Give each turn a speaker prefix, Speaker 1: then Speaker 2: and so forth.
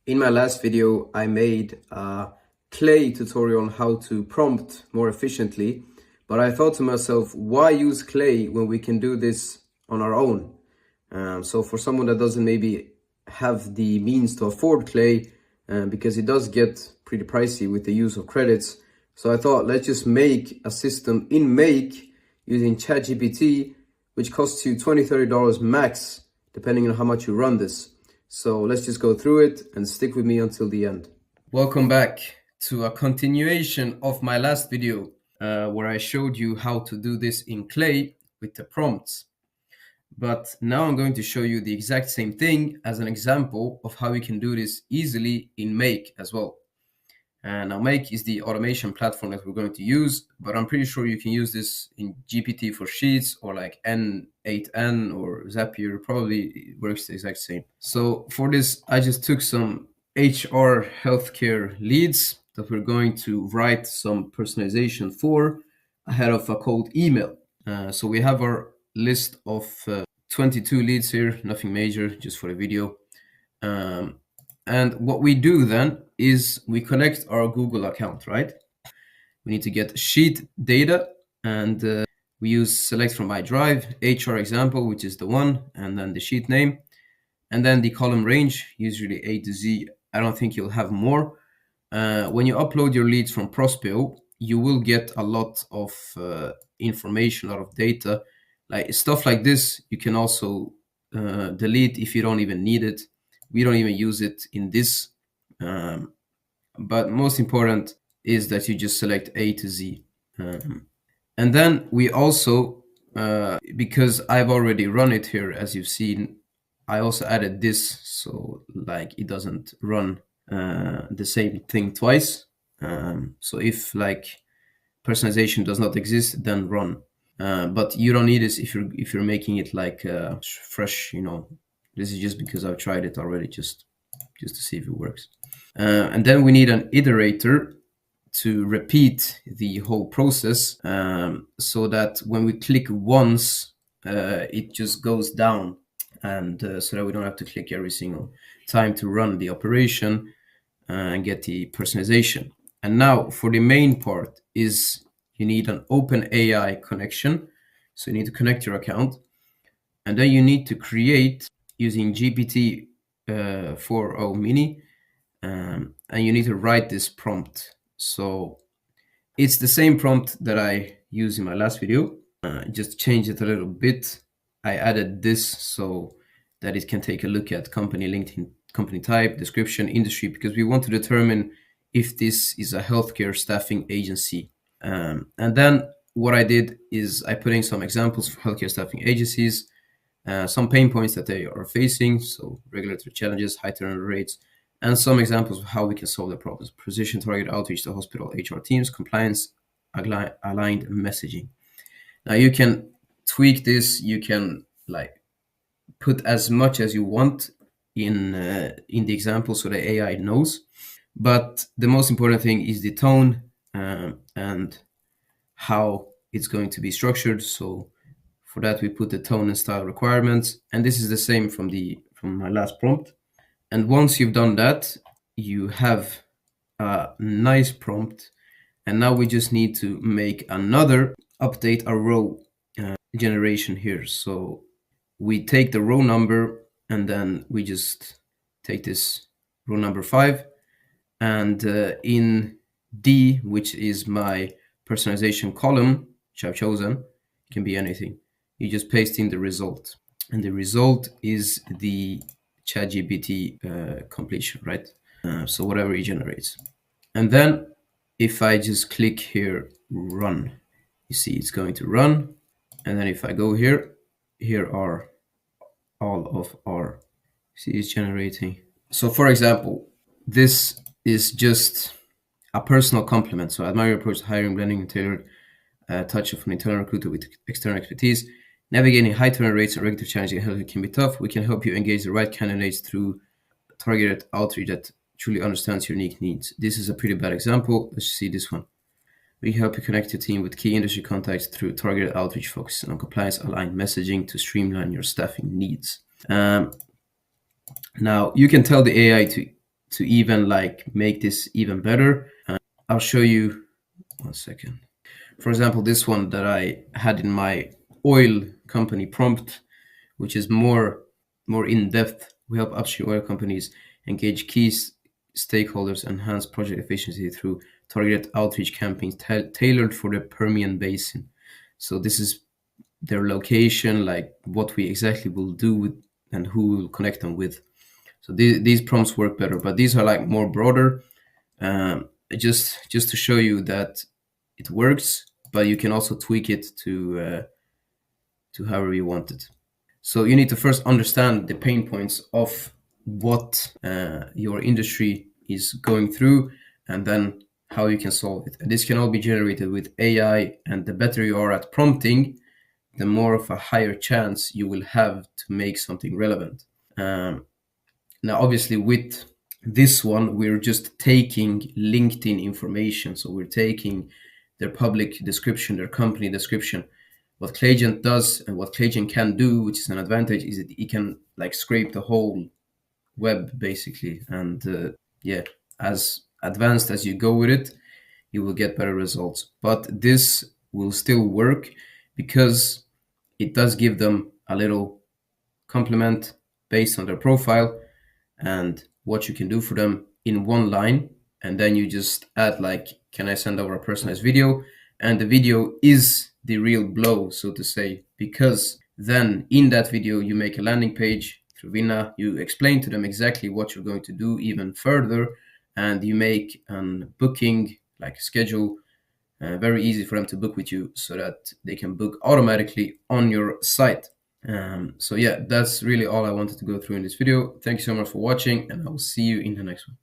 Speaker 1: In my last video, I made a clay tutorial on how to prompt more efficiently, but I thought to myself, why use clay when we can do this on our own? So for someone that doesn't maybe have the means to afford clay, because it does get pretty pricey with the use of credits. So I thought, let's just make a system in Make using ChatGPT, which costs you $20, $30 max, depending on how much you run this. So let's just go through it and stick with me until the end. Welcome back to a continuation of my last video where I showed you how to do this in clay with the prompts. But now I'm going to show you the exact same thing as an example of how you can do this easily in Make as well. And now Make is the automation platform that we're going to use, but I'm pretty sure you can use this in GPT for Sheets or like N8N or Zapier. Probably works the exact same. So for this, I just took some HR healthcare leads that we're going to write some personalization for ahead of a cold email. So we have our list of 22 leads here, nothing major, just for the video. And what we do then is we connect our Google account, right? We need to get sheet data, and we use select from my drive, HR example, which is the one, and then the sheet name, and then the column range, usually A to Z. I don't think you'll have more. When you upload your leads from Prospeo, you will get a lot of information, a lot of data. Like stuff like this, you can also delete if you don't even need it. We don't even use it in this. But most important is that you just select A to Z. And then we also, because I've already run it here, as you've seen, I also added this so like it doesn't run the same thing twice. So if like personalization does not exist, then run. But you don't need this if you're making it like fresh, you know. This is just because I've tried it already, just to see if it works. And then we need an iterator to repeat the whole process, so that when we click once, it just goes down, and so that we don't have to click every single time to run the operation and get the personalization. And now for the main part is you need an OpenAI connection. So you need to connect your account, and then you need to create using GPT 4o mini, and you need to write this prompt. So it's the same prompt that I used in my last video, just change it a little bit. I added this so that it can take a look at company, LinkedIn, company type, description, industry, because we want to determine if this is a healthcare staffing agency. And then what I did is I put in some examples for healthcare staffing agencies, some pain points that they are facing, so regulatory challenges, high turnover rates, and some examples of how we can solve the problems. Precision target outreach to hospital HR teams, compliance, aligned messaging. Now you can tweak this, you can like put as much as you want in the example so the AI knows. But the most important thing is the tone and how it's going to be structured. So for that, we put the tone and style requirements. And this is the same from my last prompt. And once you've done that, you have a nice prompt. And now we just need to make another update a row generation here. So we take the row number and then we just take this row number 5. And in D, which is my personalization column, which I've chosen, it can be anything. You just paste in the result, and the result is the ChatGPT completion, right? So whatever it generates. And then if I just click here, run, you see it's going to run. And then if I go here, here are all of our, see it's generating. So for example, this is just a personal compliment. So I admire your approach to hiring, blending, and tailored touch of an internal recruiter with external expertise. Navigating high turnover rates and regulatory challenges in healthcare can be tough. We can help you engage the right candidates through targeted outreach that truly understands your unique needs. This is a pretty bad example. Let's see this one. We help you connect your team with key industry contacts through targeted outreach focusing on compliance aligned messaging to streamline your staffing needs. Now you can tell the AI to to even like make this even better. I'll show you 1 second. For example, this one that I had in my oil company prompt, which is more in depth. We help upstream oil companies engage key stakeholders, enhance project efficiency through targeted outreach campaigns tailored for the Permian Basin. So this is their location, like what we exactly will do with and who will connect them with. So these prompts work better, but these are like more broader, just to show you that it works, but you can also tweak it to however you want it. So you need to first understand the pain points of what your industry is going through, and then how you can solve it. And this can all be generated with AI, and the better you are at prompting, the more of a higher chance you will have to make something relevant. Um, Now, obviously, with this one, we're just taking LinkedIn information. So we're taking their public description, their company description. What Clayagent does and what Clayagent can do, which is an advantage, is that it can like scrape the whole web basically. And yeah, as advanced as you go with it, you will get better results. But this will still work because it does give them a little compliment based on their profile and what you can do for them in one line. And then you just add like, can I send over a personalized video? And the video is the real blow, so to say, because then in that video you make a landing page through Vinna, you explain to them exactly what you're going to do even further, and you make an booking like schedule very easy for them to book with you so that they can book automatically on your site. So yeah, that's really all I wanted to go through in this video. Thank you so much for watching, and I will see you in the next one.